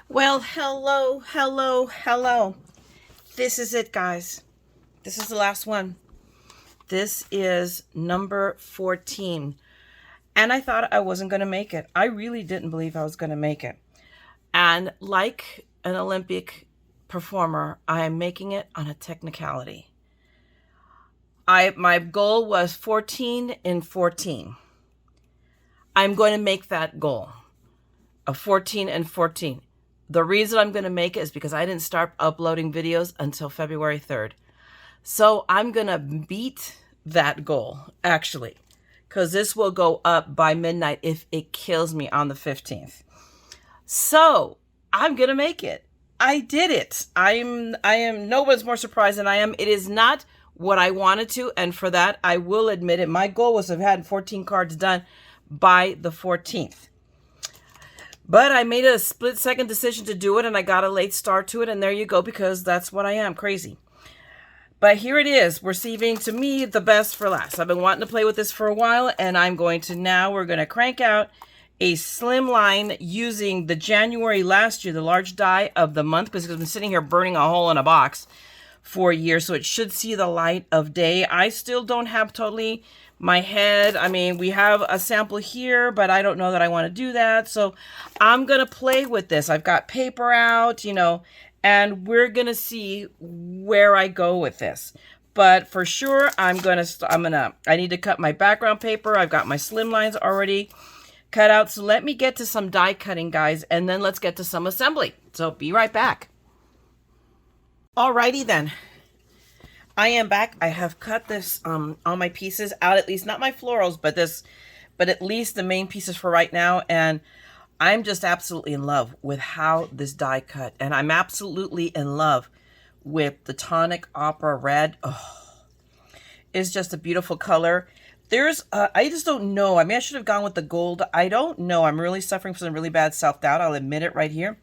Well, hello, hello, hello. This is it, guys. This is the last one. This is number 14. And I thought I wasn't going to make it. I really didn't believe I was going to make it. And like an Olympic performer, I am making it on a technicality. My goal was 14 in 14. I'm going to make that goal of 14 and 14. The reason I'm going to make it is because I didn't start uploading videos until February 3rd. So I'm going to beat that goal, actually, because this will go up by midnight if it kills me on the 15th. So I'm going to make it. I did it. I am no one's more surprised than I am. It is not what I wanted to. And for that, I will admit it. My goal was to have had 14 cards done by the 14th. But I made a split-second decision to do it, and I got a late start to it, and there you go, because that's what I am, crazy. But here it is. We're saving, to me, the best for last. I've been wanting to play with this for a while, and we're going to crank out a slim line using the January last year, the large die of the month, because I've been sitting here burning a hole in a box for a year, so it should see the light of day. I still don't have totally my head. I mean, we have a sample here, but I don't know that I want to do that. So I'm going to play with this. I've got paper out, and we're going to see where I go with this. But for sure, I need to cut my background paper. I've got my slim lines already cut out. So let me get to some die cutting, guys, and then let's get to some assembly. So be right back. Alrighty then. I am back. I have cut this all my pieces out, at least not my florals, but at least the main pieces for right now. And I'm just absolutely in love with how this die cut, and I'm absolutely in love with the Tonic Opera Red. Oh, it's just a beautiful color. I just don't know. I mean, I should have gone with the gold. I don't know. I'm really suffering from some really bad self-doubt. I'll admit it right here.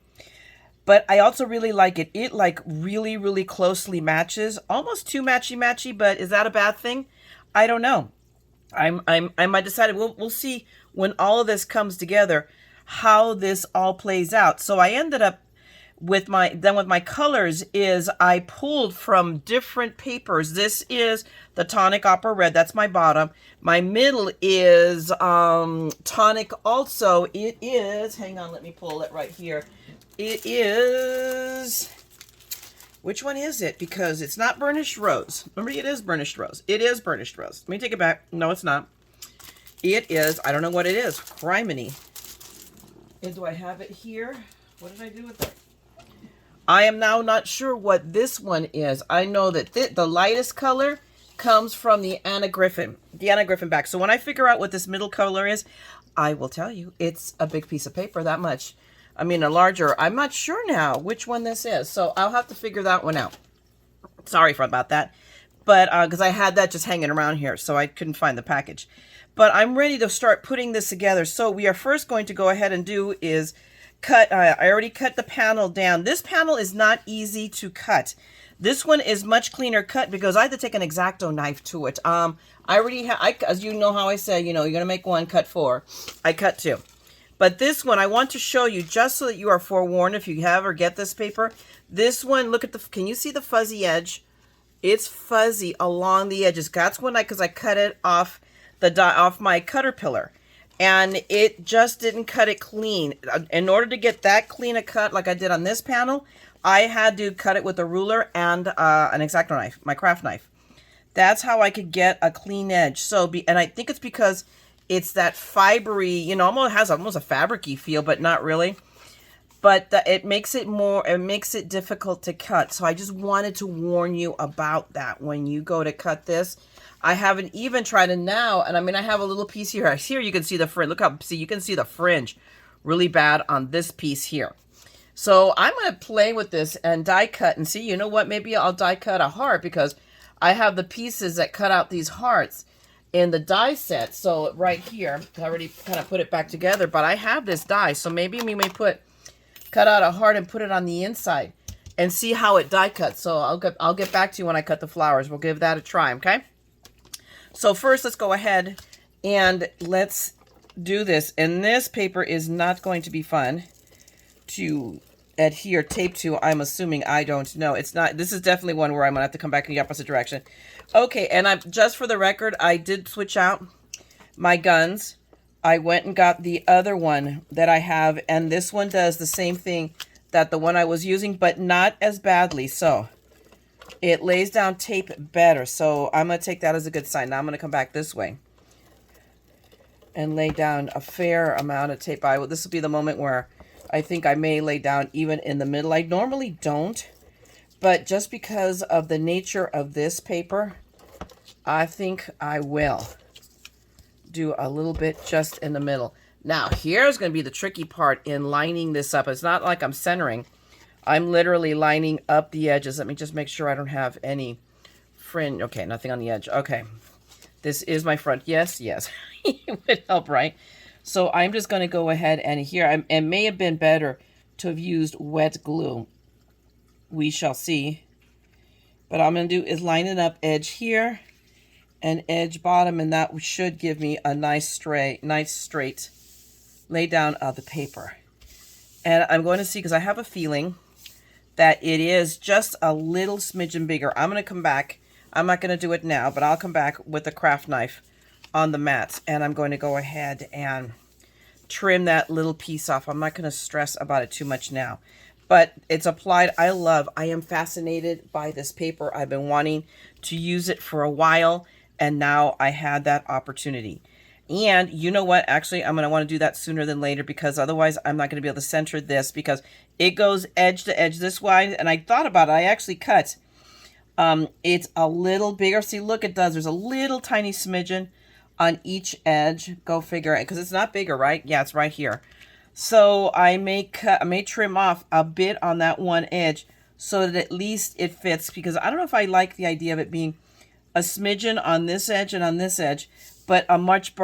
But I also really like it. It like really, really closely matches. Almost too matchy-matchy, but is that a bad thing? I don't know. I might decide. We'll see when all of this comes together how this all plays out. So I ended up with my colors is I pulled from different papers. This is the Tonic Opera Red. That's my bottom. My middle is Tonic also. It is, hang on, let me pull it right here. It is, which one is it? Because it's not Burnished Rose. Remember, it is Burnished Rose. It is Burnished Rose. Let me take it back. No, it's not. It is, I don't know what it is. Criminy. And do I have it here? What did I do with it? I am now not sure what this one is. I know that the lightest color comes from the Anna Griffin back. So when I figure out what this middle color is, I will tell you. It's a big piece of paper, that much. I mean, a larger. I'm not sure now which one this is. So I'll have to figure that one out. Sorry about that. But because I had that just hanging around here, so I couldn't find the package. But I'm ready to start putting this together. So we are first going to go ahead and do is cut. I already cut the panel down. This panel is not easy to cut. This one is much cleaner cut because I had to take an X-Acto knife to it. I already have, as you know how I say, you're going to make one, cut four. I cut two. But this one, I want to show you just so that you are forewarned if you have or get this paper. This one, look at can you see the fuzzy edge? It's fuzzy along the edges. That's when because I cut it off off my cutter pillar. And it just didn't cut it clean. In order to get that clean a cut like I did on this panel, I had to cut it with a ruler and an X-Acto knife, my craft knife. That's how I could get a clean edge. And I think it's because it's that fibery, almost has almost a fabric-y feel, but not really. But it makes it difficult to cut. So I just wanted to warn you about that when you go to cut this. I haven't even tried it now, and I mean, I have a little piece here. Here you can see the fringe. You can see the fringe really bad on this piece here. So I'm going to play with this and die cut and see, you know what, maybe I'll die cut a heart because I have the pieces that cut out these hearts in the die set. So right here, I already kind of put it back together, but I have this die. So maybe we may cut out a heart and put it on the inside and see how it die cuts. So I'll get back to you when I cut the flowers. We'll give that a try, okay? So first, let's go ahead and let's do this. And this paper is not going to be fun to adhere tape to, I'm assuming. I don't know. It's not, this is definitely one where I'm gonna have to come back in the opposite direction. Okay, and I'm just for the record, I did switch out my guns. I went and got the other one that I have, and this one does the same thing that the one I was using, but not as badly. So it lays down tape better. So I'm going to take that as a good sign. Now I'm going to come back this way and lay down a fair amount of tape. This will be the moment where I think I may lay down even in the middle. I normally don't, but just because of the nature of this paper, I think I will do a little bit just in the middle. Now, here's going to be the tricky part in lining this up. It's not like I'm centering. I'm literally lining up the edges. Let me just make sure I don't have any fringe. Okay, nothing on the edge. Okay. This is my front. Yes, yes. It would help, right? So I'm just going to go ahead and here, it may have been better to have used wet glue. We shall see. But all I'm going to do is line it up edge here and edge bottom, and that should give me a nice straight lay down of the paper. And I'm going to see, because I have a feeling that it is just a little smidgen bigger. I'm going to come back. I'm not going to do it now, but I'll come back with a craft knife on the mats, and I'm going to go ahead and trim that little piece off. I'm not going to stress about it too much now, but it's applied. I am fascinated by this paper. I've been wanting to use it for a while, and now I had that opportunity. And you know what? Actually, I'm going to want to do that sooner than later, because otherwise I'm not going to be able to center this, because it goes edge to edge this wide. And I thought about it. I actually cut. It's a little bigger. See, look, it does. There's a little tiny smidgen on each edge. Go figure it, because it's not bigger, right? Yeah, it's right here. So I may trim off a bit on that one edge so that at least it fits, because I don't know if I like the idea of it being a smidgen on this edge and on this edge, but a much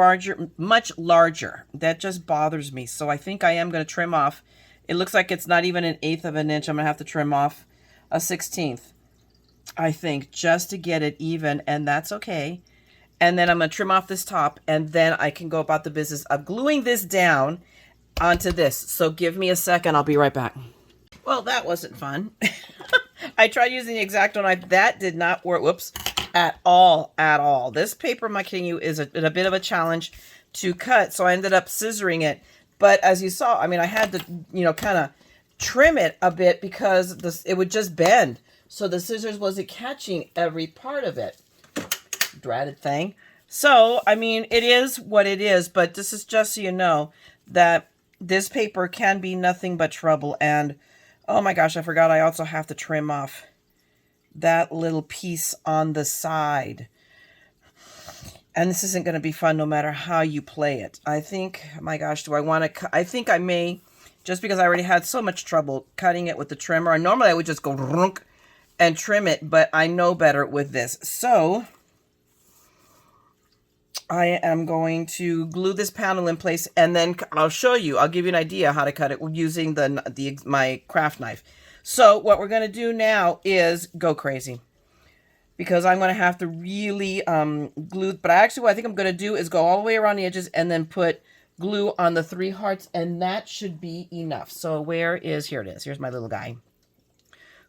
larger. That just bothers me. So I think I am going to trim off. It looks like it's not even 1/8 of an inch. I'm going to have to trim off a 1/16, I think, just to get it even, and that's okay. And then I'm going to trim off this top, and then I can go about the business of gluing this down onto this. So give me a second. I'll be right back. Well, that wasn't fun. I tried using the X-Acto knife. That did not work. Whoops. At all. This paper, I'm not kidding you, is a bit of a challenge to cut. So I ended up scissoring it. But as you saw, I mean, I had to, kind of trim it a bit, because it would just bend. So the scissors wasn't catching every part of it. Dratted thing. So, I mean, it is what it is, but this is just so you know that this paper can be nothing but trouble. And, oh my gosh, I forgot I also have to trim off that little piece on the side. And this isn't going to be fun no matter how you play it. I think, my gosh, do I want to I think I may, just because I already had so much trouble cutting it with the trimmer. And normally I would just go and trim it, but I know better with this. So I am going to glue this panel in place, and then I'll show you. I'll give you an idea how to cut it using my craft knife. So what we're going to do now is go crazy, because I'm going to have to really glue. But actually what I think I'm going to do is go all the way around the edges and then put glue on the 3 hearts, and that should be enough. So here it is. Here's my little guy,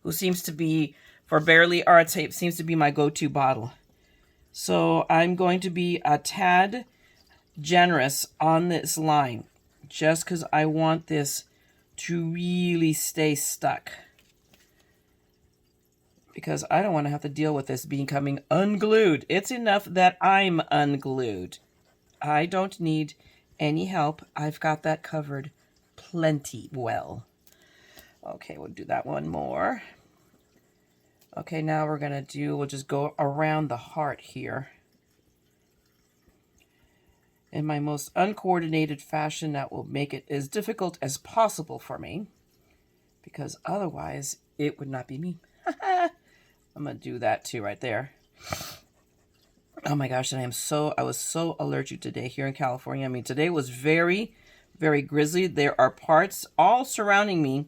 who seems to be, for Bearly Art Tape, seems to be my go-to bottle. So I'm going to be a tad generous on this line, just because I want this to really stay stuck, because I don't want to have to deal with this becoming unglued. It's enough that I'm unglued. I don't need any help. I've got that covered plenty well. Okay, we'll do that one more. Okay, now we'll just go around the heart here in my most uncoordinated fashion. That will make it as difficult as possible for me, because otherwise it would not be me. I'm going to do that too right there. Oh my gosh, and I was so allergic today here in California. I mean, today was very, very grizzly. There are parts all surrounding me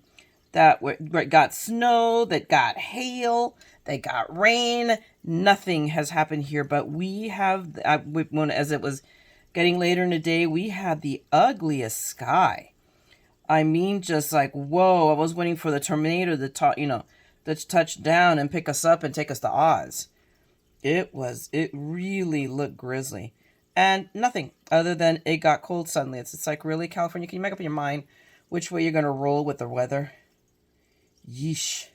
that got snow, that got hail, that got rain. Nothing has happened here, but we have, as it was getting later in the day, we had the ugliest sky. I mean, just like, whoa, I was waiting for the Terminator to touch down and pick us up and take us to Oz. It really looked grisly. And nothing other than it got cold suddenly. It's like, really, California, can you make up your mind which way you're going to roll with the weather? Yeesh.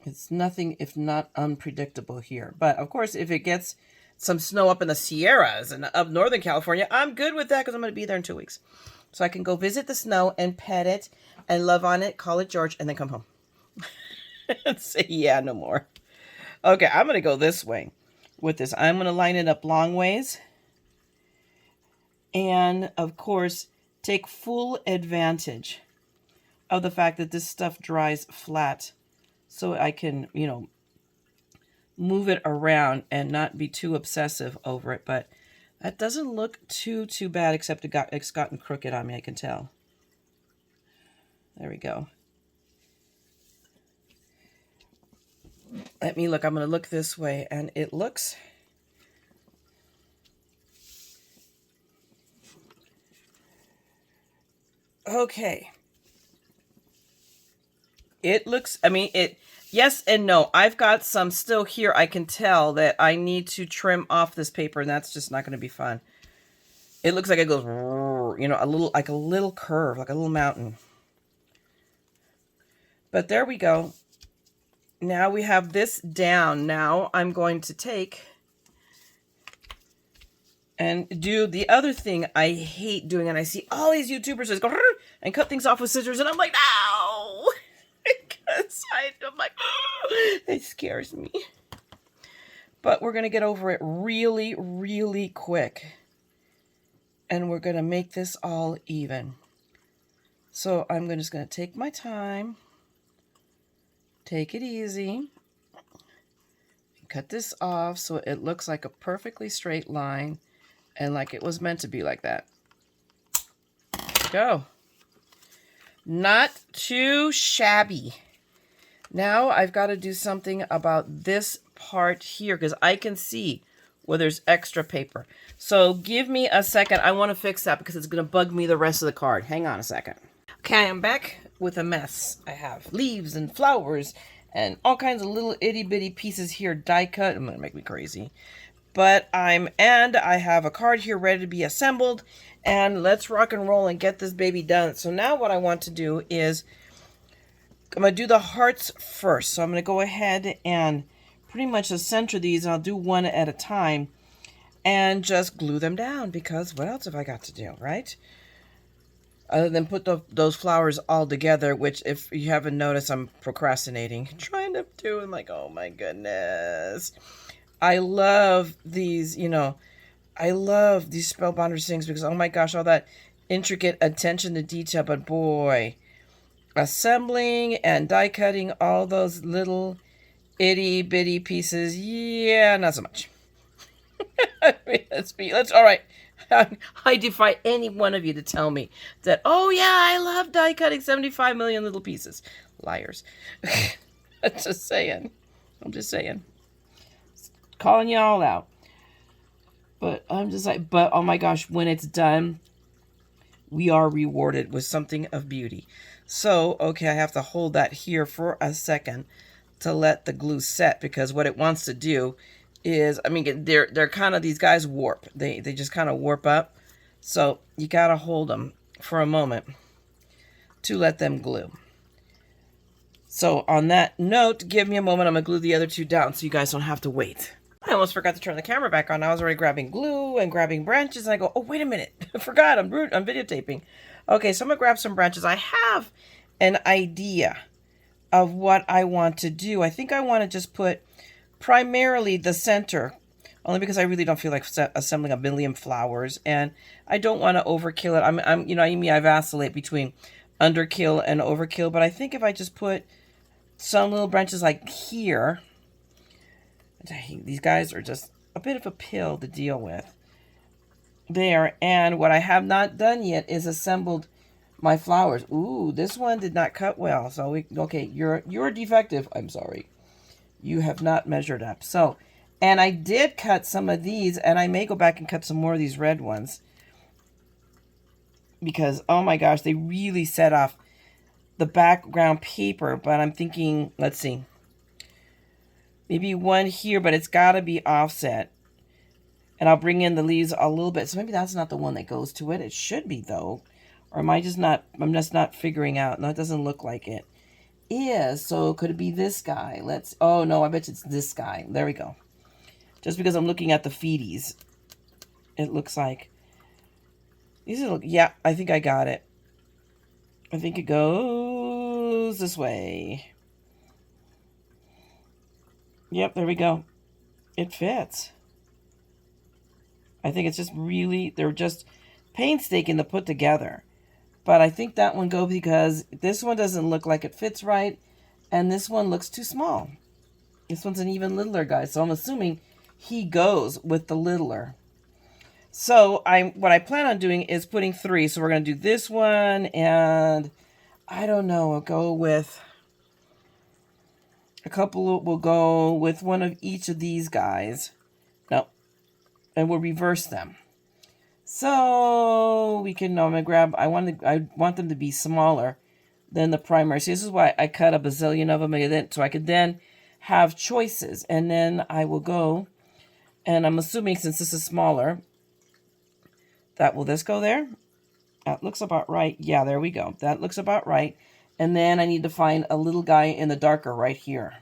It's nothing if not unpredictable here. But, of course, if it gets some snow up in the Sierras and up Northern California, I'm good with that because I'm going to be there in 2 weeks. So I can go visit the snow and pet it and love on it, call it George, and then come home. And say, yeah, no more. Okay, I'm going to go this way with this. I'm going to line it up long ways. And, of course, take full advantage of the fact that this stuff dries flat. So I can, move it around and not be too obsessive over it. But that doesn't look too bad, except it's gotten crooked on me, I can tell. There we go. Let me look. I'm going to look this way, and it looks... okay. It looks, yes and no. I've got some still here. I can tell that I need to trim off this paper, and that's just not going to be fun. It looks like it goes, like a little curve, like a little mountain. But there we go. Now we have this down. Now I'm going to take and do the other thing I hate doing, and I see all these YouTubers just go and cut things off with scissors, and I'm like, no! Because I'm like, it scares me. But we're going to get over it really, really quick. And we're going to make this all even. So I'm just going to take my time. Take it easy. Cut this off so it looks like a perfectly straight line. And like it was meant to be like that. Go. Not too shabby. Now I've got to do something about this part here because I can see where there's extra paper. So give me a second. I want to fix that because it's going to bug me the rest of the card. Hang on a second. Okay, I am back with a mess. I have leaves and flowers and all kinds of little itty bitty pieces here die cut. I'm going to make me crazy. But I have a card here ready to be assembled, and let's rock and roll and get this baby done. So now what I want to do is I'm going to do the hearts first. So I'm going to go ahead and pretty much center these. I'll do one at a time and just glue them down because what else have I got to do, right? Other than put those flowers all together, which if you haven't noticed, I'm procrastinating. Trying to do and like, oh my goodness. I love these, I love these Spellbinders things because, oh my gosh, all that intricate attention to detail. But boy, assembling and die cutting all those little itty bitty pieces, yeah, not so much. Let's all right. I defy any one of you to tell me that, oh yeah, I love die cutting 75 million little pieces. Liars. I'm just saying. Calling you all out. But I'm just like, but oh my gosh, when it's done, we are rewarded with something of beauty. So, okay, I have to hold that here for a second to let the glue set because what it wants to do is, they're kind of, these guys warp. They just kind of warp up. So you got to hold them for a moment to let them glue. So on that note, give me a moment. I'm going to glue the other two down so you guys don't have to wait. I almost forgot to turn the camera back on. I was already grabbing glue and grabbing branches. And I go, oh, wait a minute. I forgot. I'm videotaping. Okay, so I'm going to grab some branches. I have an idea of what I want to do. I think I want to just put primarily the center, only because I really don't feel like assembling a million flowers, and I don't want to overkill it. I vacillate between underkill and overkill, but I think if I just put some little branches like here, these guys are just a bit of a pill to deal with there. And what I have not done yet is assembled my flowers. Ooh, this one did not cut well. So okay, you're defective. I'm sorry. You have not measured up. So, and I did cut some of these, and I may go back and cut some more of these red ones. because, oh my gosh, they really set off the background paper. But I'm thinking, let's see, maybe one here, but it's got to be offset. And I'll bring in the leaves a little bit. So maybe that's not the one that goes to it. It should be, though. Or am I just not, I'm just not figuring out. No, it doesn't look like it is. So could it be this guy? Let's, oh no, I bet it's this guy. There we go. Just because I'm looking at the feeties, it looks like. These are, yeah, I think I got it. I think it goes this way. Yep, there we go. It fits. I think it's just really, they're just painstaking to put together. But I think that one goes because this one doesn't look like it fits right. And this one looks too small. This one's an even littler guy. So I'm assuming he goes with the littler. So what I plan on doing is putting 3. So we're going to do this one. And I don't know. I'll go with a couple. We'll go with one of each of these guys. No. And we'll reverse them. So we can, I'm going to grab, I want them to be smaller than the primary. So this is why I cut a bazillion of them, so I could then have choices. And then I will go, and I'm assuming since this is smaller, that will this go there? That looks about right. Yeah, there we go. That looks about right. And then I need to find a little guy in the darker right here.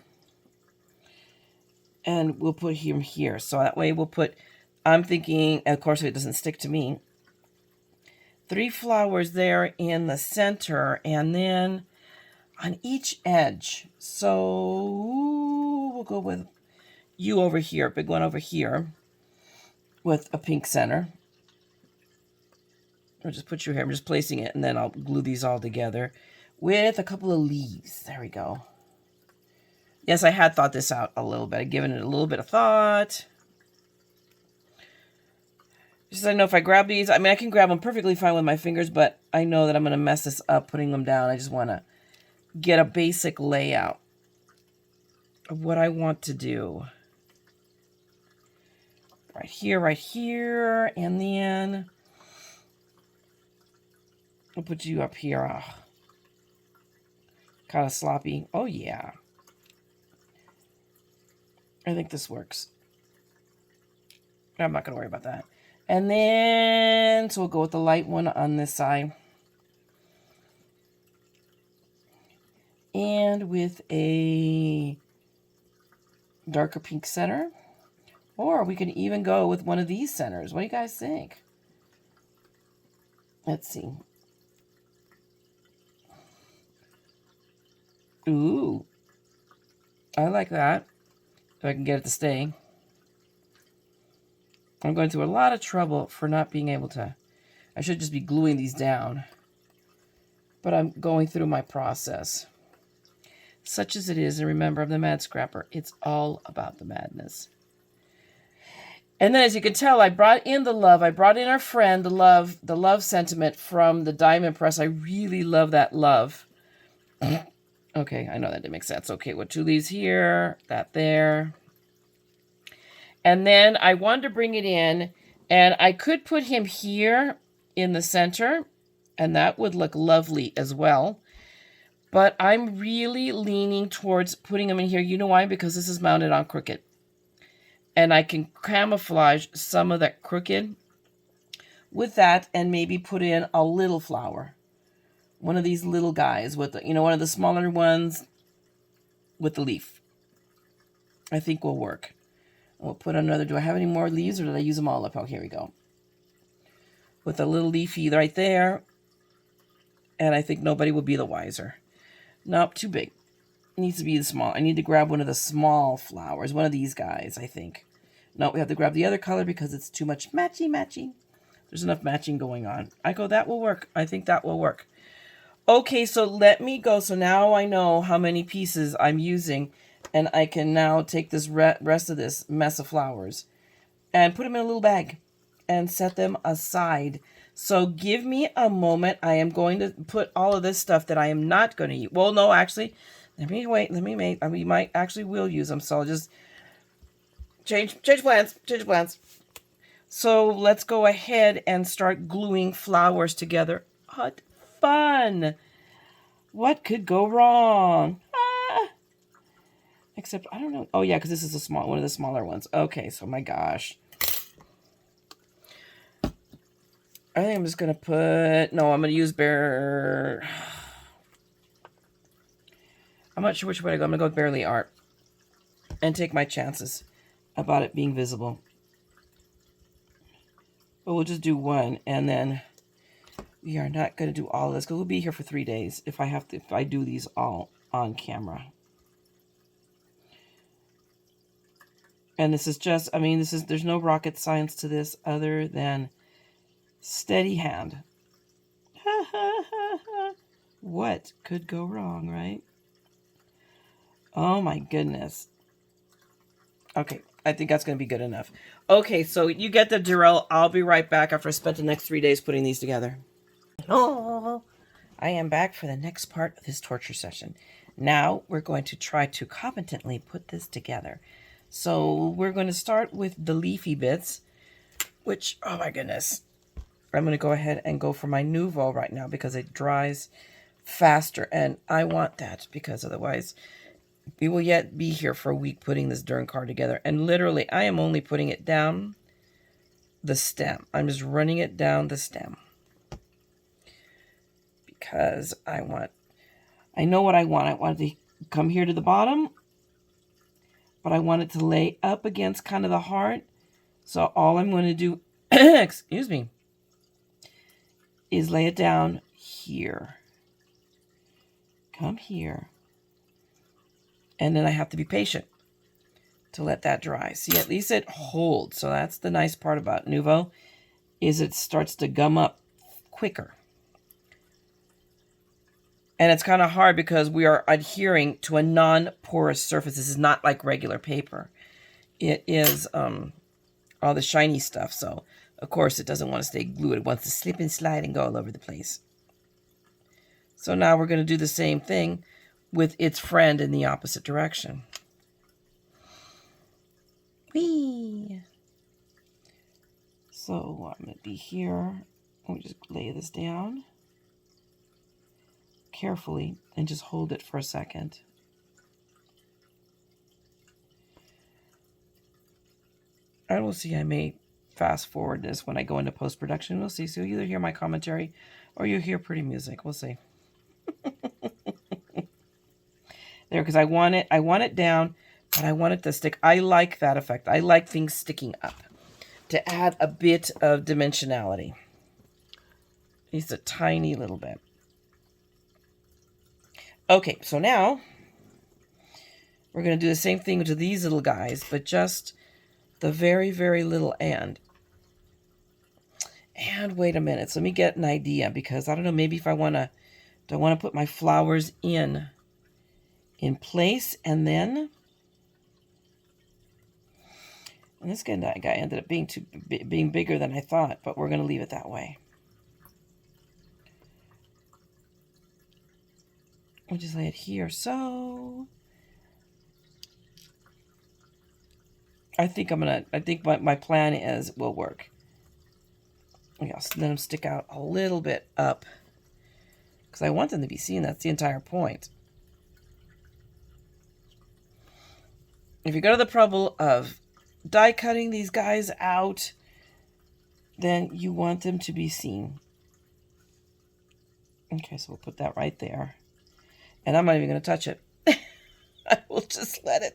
And we'll put him here. So that way we'll put, I'm thinking, of course it doesn't stick to me, 3 flowers there in the center and then on each edge. So we'll go with you over here, big one over here with a pink center. I'll just put you here. I'm just placing it and then I'll glue these all together with a couple of leaves. There we go. Yes, I had thought this out a little bit. I'd given it a little bit of thought. Just I know if I grab these, I mean, I can grab them perfectly fine with my fingers, but I know that I'm going to mess this up putting them down. I just want to get a basic layout of what I want to do. Right here, and then I'll put you up here. Oh, kind of sloppy. Oh, yeah. I think this works. I'm not going to worry about that. And then, so we'll go with the light one on this side. And with a darker pink center. Or we can even go with one of these centers. What do you guys think? Let's see. Ooh. I like that. If I can get it to stay. I'm going through a lot of trouble for not being able to. I should just be gluing these down. But I'm going through my process. Such as it is, and remember, I'm the Mad Scrapper. It's all about the madness. And then, as you can tell, I brought in the love. I brought in our friend, the love sentiment from the Diamond Press. I really love that love. Okay, I know that didn't make sense. Okay, with 2 leaves here, that there. And then I wanted to bring it in, and I could put him here in the center, and that would look lovely as well. But I'm really leaning towards putting him in here. You know why? Because this is mounted on crooked. And I can camouflage some of that crooked with that and maybe put in a little flower. One of these little guys with, the, one of the smaller ones with the leaf. I think will work. We'll put another, do I have any more leaves or did I use them all up? Oh, here we go. With a little leafy right there. And I think nobody will be the wiser. Nope, too big. It needs to be the small. I need to grab one of the small flowers. One of these guys, I think. No, we have to grab the other color because it's too much matchy. There's enough matching going on. I go, that will work. I think that will work. Okay, so let me go. So now I know how many pieces I'm using. And I can now take this rest of this mess of flowers and put them in a little bag and set them aside. So give me a moment. I am going to put all of this stuff that I am not going to use. Well, no, actually, let me wait. Let me make. We might actually will use them. So I'll just change plans. So let's go ahead and start gluing flowers together. what fun. What could go wrong? Ah. Except, I don't know. Oh, yeah, because this is one of the smaller ones. Okay, so my gosh. I think I'm just going to put... No, I'm going to use Bear... I'm not sure which way to go. I'm going to go with Barely Art. And take my chances about it being visible. But we'll just do one. And then we are not going to do all of this. Because we'll be here for 3 days if I do these all on camera. And this is just, I mean, there's no rocket science to this other than steady hand. What could go wrong, right? Oh my goodness. Okay, I think that's going to be good enough. Okay, so you get the drill. I'll be right back after I spent the next 3 days putting these together. Oh, I am back for the next part of this torture session. Now we're going to try to competently put this together. So we're going to start with the leafy bits, which, oh my goodness. I'm going to go ahead and go for my Nuvo right now because it dries faster. And I want that because otherwise we will yet be here for a week putting this darn card together. And literally, I am only putting it down the stem. I'm just running it down the stem. Because I know what I want. I want it to come here to the bottom. But I want it to lay up against kind of the heart. So all I'm going to do, excuse me, is lay it down here. Come here. And then I have to be patient to let that dry. See, at least it holds. So that's the nice part about Nuvo, is it starts to gum up quicker. And it's kind of hard because we are adhering to a non-porous surface. This is not like regular paper. It is all the shiny stuff. So, of course, it doesn't want to stay glued. It wants to slip and slide and go all over the place. So now we're going to do the same thing with its friend in the opposite direction. Whee! So I'm going to be here. Let me just lay this down carefully and just hold it for a second. And we'll see, I may fast forward this when I go into post-production. We'll see. So you either hear my commentary or you hear pretty music. We'll see. There, because I want it down, but I want it to stick. I like that effect. I like things sticking up to add a bit of dimensionality. Just a tiny little bit. Okay, so now we're going to do the same thing to these little guys, but just the very, very little end. And wait a minute, so let me get an idea, because I don't know, maybe if I want to, do I want to put my flowers in place, and then, and this guy ended up being bigger than I thought, but we're going to leave it that way. We'll just lay it here. So I think my plan will work. Yes, let them stick out a little bit up because I want them to be seen. That's the entire point. If you go to the trouble of die cutting these guys out, then you want them to be seen. Okay, so we'll put that right there. And I'm not even going to touch it. I will just let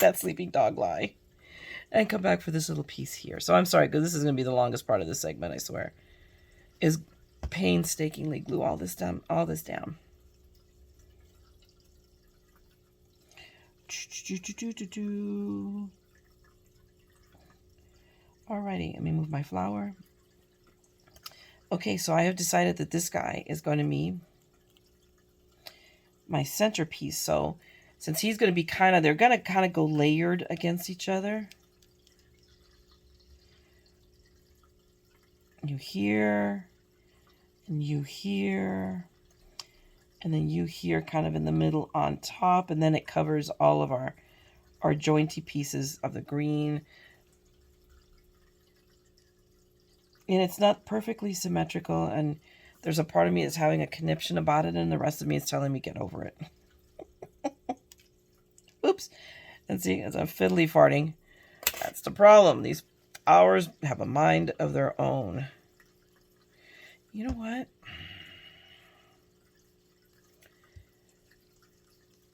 that sleeping dog lie. And come back for this little piece here. So I'm sorry, because this is going to be the longest part of this segment, I swear. Is painstakingly glue all this down. Alrighty, let me move my flower. Okay, so I have decided that this guy is going to be my centerpiece. So since he's going to be they're going to kind of go layered against each other. You here, and you here, and then you here kind of in the middle on top, and then it covers all of our jointy pieces of the green. And it's not perfectly symmetrical, and there's a part of me that's having a conniption about it, and the rest of me is telling me get over it. Oops. And see, as I'm fiddly farting, that's the problem. These flowers have a mind of their own. You know what?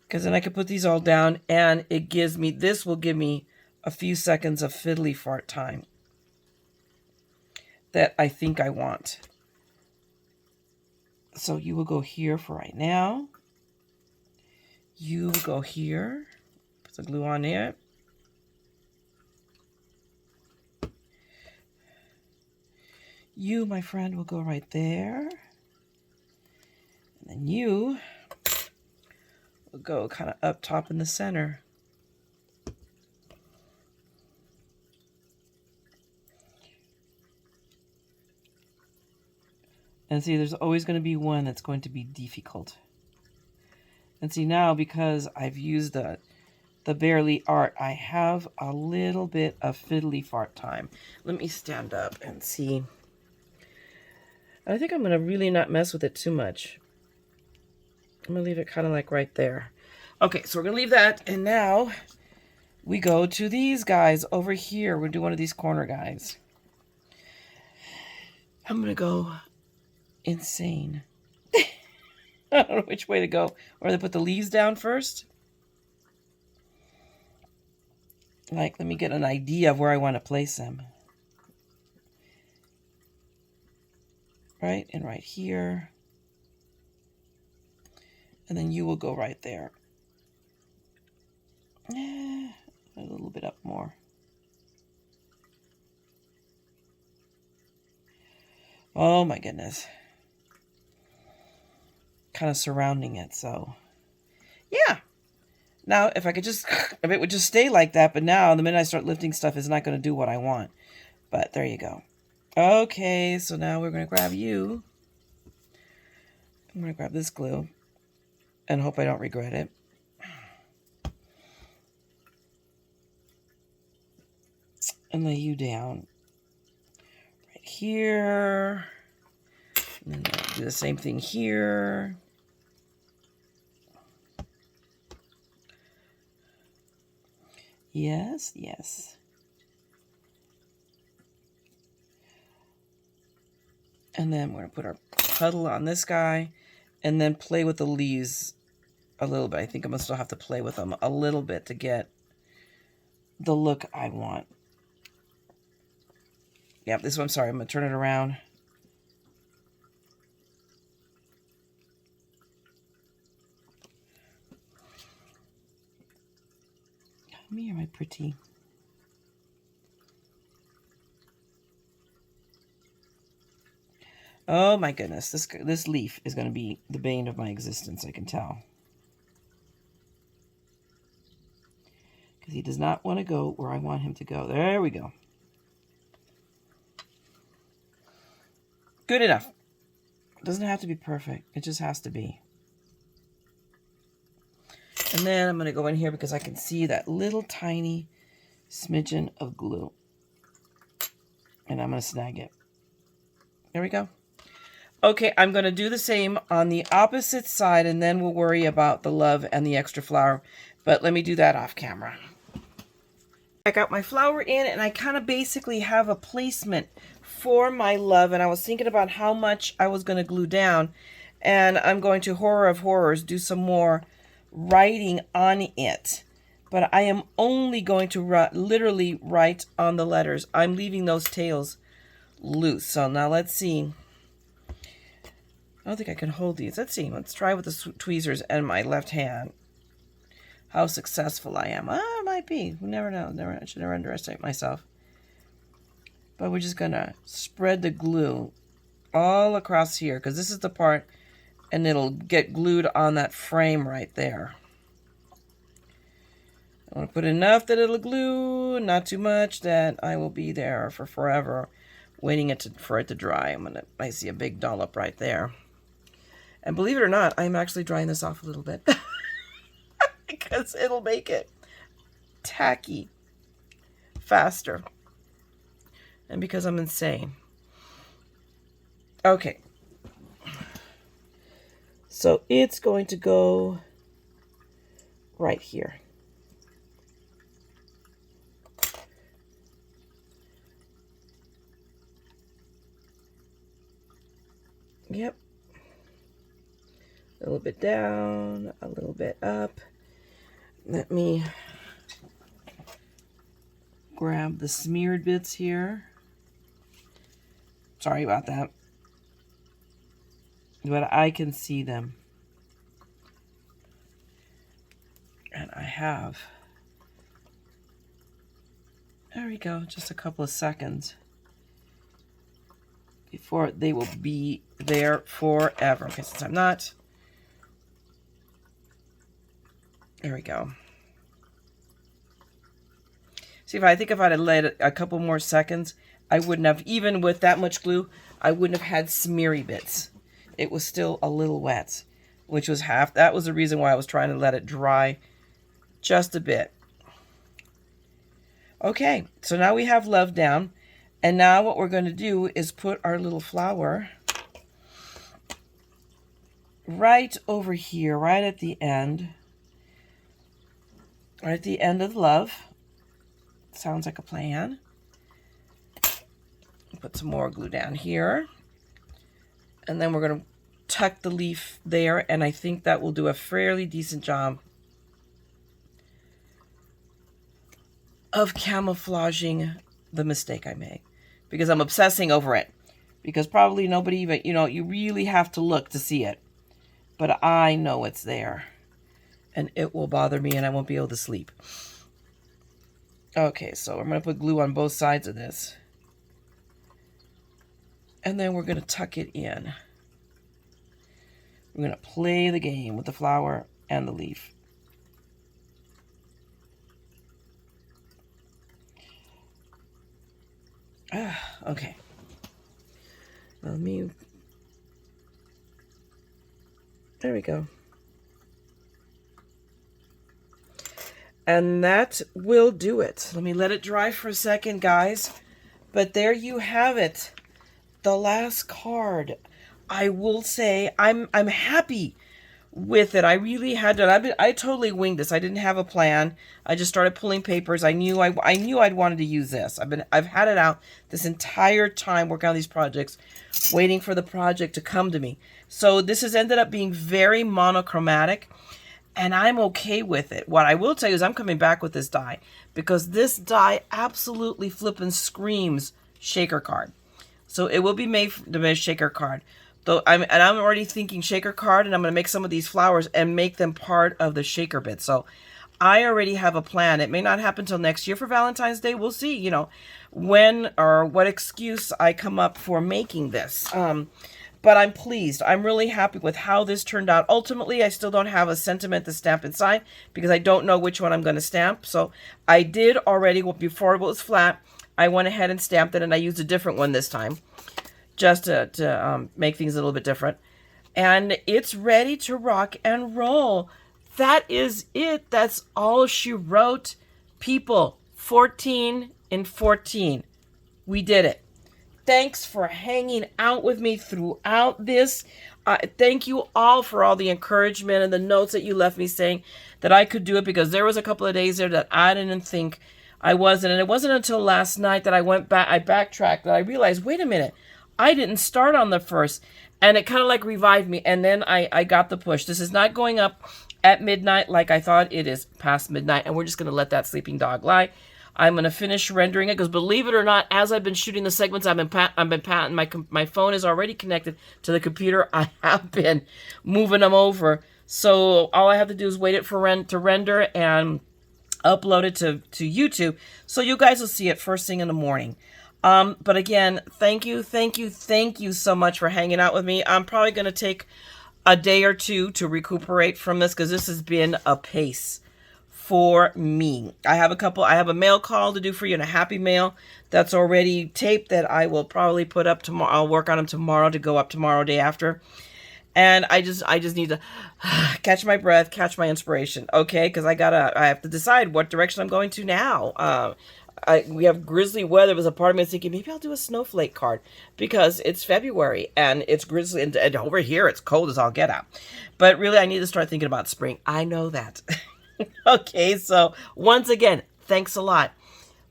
Because then I could put these all down, and it gives me, this will give me a few seconds of fiddly fart time that I think I want. So you will go here for right now. You will go here. Put the glue on there. You, my friend, will go right there. And then you will go kind of up top in the center. And see, there's always going to be one that's going to be difficult. And see, now because I've used the Bearly Art, I have a little bit of fiddly fart time. Let me stand up and see. I think I'm going to really not mess with it too much. I'm going to leave it kind of like right there. Okay, so we're going to leave that. And now we go to these guys over here. We're going to do one of these corner guys. I'm going to go insane. I don't know which way to go. Or they put the leaves down first. Like, let me get an idea of where I want to place them. Right, and right here. And then you will go right there. A little bit up more. Oh my goodness. Kind of surrounding it, so. Yeah. Now, if I could just, if it would just stay like that, but now the minute I start lifting stuff, it's not going to do what I want. But there you go. Okay, so now we're going to grab you. I'm going to grab this glue and hope I don't regret it. And lay you down right here. And then do the same thing here. Yes, yes. And then we're going to put our puddle on this guy and then play with the leaves a little bit. I think I'm going to still have to play with them a little bit to get the look I want. Yeah, this one, I'm sorry, I'm going to turn it around. Come here, my pretty. Oh my goodness, this leaf is going to be the bane of my existence, I can tell. Because he does not want to go where I want him to go. There we go. Good enough. It doesn't have to be perfect. It just has to be. And then I'm going to go in here because I can see that little tiny smidgen of glue. And I'm going to snag it. There we go. Okay, I'm going to do the same on the opposite side, and then we'll worry about the love and the extra flower. But let me do that off camera. I got my flower in, and I kind of basically have a placement for my love, and I was thinking about how much I was going to glue down, and I'm going to, horror of horrors, do some more writing on it. But I am only going to literally write on the letters. I'm leaving those tails loose. So now let's see. I don't think I can hold these. Let's see. Let's try with the tweezers and my left hand. How successful I am. It might be. You never know. I should never underestimate myself. But we're just going to spread the glue all across here, because this is the part, and it'll get glued on that frame right there. I want to put enough that it'll glue, not too much that I will be there for forever waiting for it to dry. I see a big dollop right there. And believe it or not, I'm actually drying this off a little bit. Because it'll make it tacky faster. And because I'm insane. Okay. So it's going to go right here. Yep. A little bit down, a little bit up. Let me grab the smeared bits here. Sorry about that. But I can see them. And I have. There we go, just a couple of seconds before they will be there forever. Okay, since I'm not. There we go. See, I think if I'd have let it a couple more seconds, I wouldn't have, even with that much glue, I wouldn't have had smeary bits. It was still a little wet, which was half. That was the reason why I was trying to let it dry just a bit. Okay, so now we have love down. And now what we're going to do is put our little flower right over here, right at the end. Right at the end of love. Sounds like a plan. Put some more glue down here. And then we're going to tuck the leaf there, and I think that will do a fairly decent job of camouflaging the mistake I made. Because I'm obsessing over it. Because probably nobody even, you really have to look to see it. But I know it's there. And it will bother me and I won't be able to sleep. Okay, so I'm going to put glue on both sides of this. And then we're going to tuck it in. We're going to play the game with the flower and the leaf. Okay. Let me... There we go. And that will do it. Let me let it dry for a second, guys. But there you have it. The last card. I will say I'm happy with it. I really had to. I totally winged this. I didn't have a plan. I just started pulling papers. I knew I'd wanted to use this. I've had it out this entire time working on these projects, waiting for the project to come to me. So this has ended up being very monochromatic, and I'm okay with it. What I will tell you is I'm coming back with this die because this die absolutely flippin' screams shaker card. So it will be made to be a shaker card. Though I'm already thinking shaker card, and I'm going to make some of these flowers and make them part of the shaker bit. So I already have a plan. It may not happen till next year for Valentine's Day. We'll see, when or what excuse I come up for making this. But I'm pleased. I'm really happy with how this turned out. Ultimately, I still don't have a sentiment to stamp inside because I don't know which one I'm going to stamp. So I did already, before it was flat, I went ahead and stamped it, and I used a different one this time, just to make things a little bit different. And it's ready to rock and roll. That is it. That's all she wrote. People, 14 in 14. We did it. Thanks for hanging out with me throughout this. Thank you all for all the encouragement and the notes that you left me saying that I could do it, because there was a couple of days there that I didn't think I wasn't. And it wasn't until last night that I went back, I backtracked, that I realized, wait a minute, I didn't start on the first. And it kind of like revived me. And then I got the push. This is not going up at midnight like I thought. It is past midnight. And we're just going to let that sleeping dog lie. I'm going to finish rendering it because, believe it or not, as I've been shooting the segments, I've been patting. My phone is already connected to the computer. I have been moving them over. So all I have to do is wait it for to render and upload it to YouTube. So you guys will see it first thing in the morning. But again, thank you so much for hanging out with me. I'm probably going to take a day or two to recuperate from this because this has been a pace for me. I have a mail call to do for you, and a happy mail that's already taped that I will probably put up tomorrow. I'll work on them tomorrow to go up tomorrow, day after. And I just need to catch my breath, catch my inspiration, okay? Because I have to decide what direction I'm going to now. we have grizzly weather. Was a part of me thinking maybe I'll do a snowflake card because it's February and it's grizzly, and over here it's cold as all get out. But really, I need to start thinking about spring. I know that. Okay, so once again, thanks a lot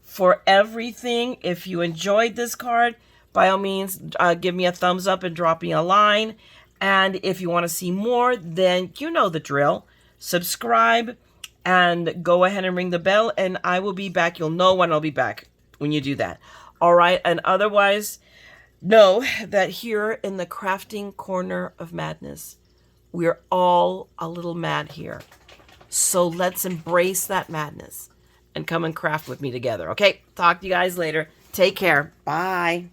for everything. If you enjoyed this card, by all means, give me a thumbs up and drop me a line. And if you want to see more, then you know the drill. Subscribe and go ahead and ring the bell, and I will be back. You'll know when I'll be back when you do that. All right, and otherwise, know that here in the crafting corner of madness, we're all a little mad here. So let's embrace that madness and come and craft with me together. Okay, talk to you guys later. Take care. Bye.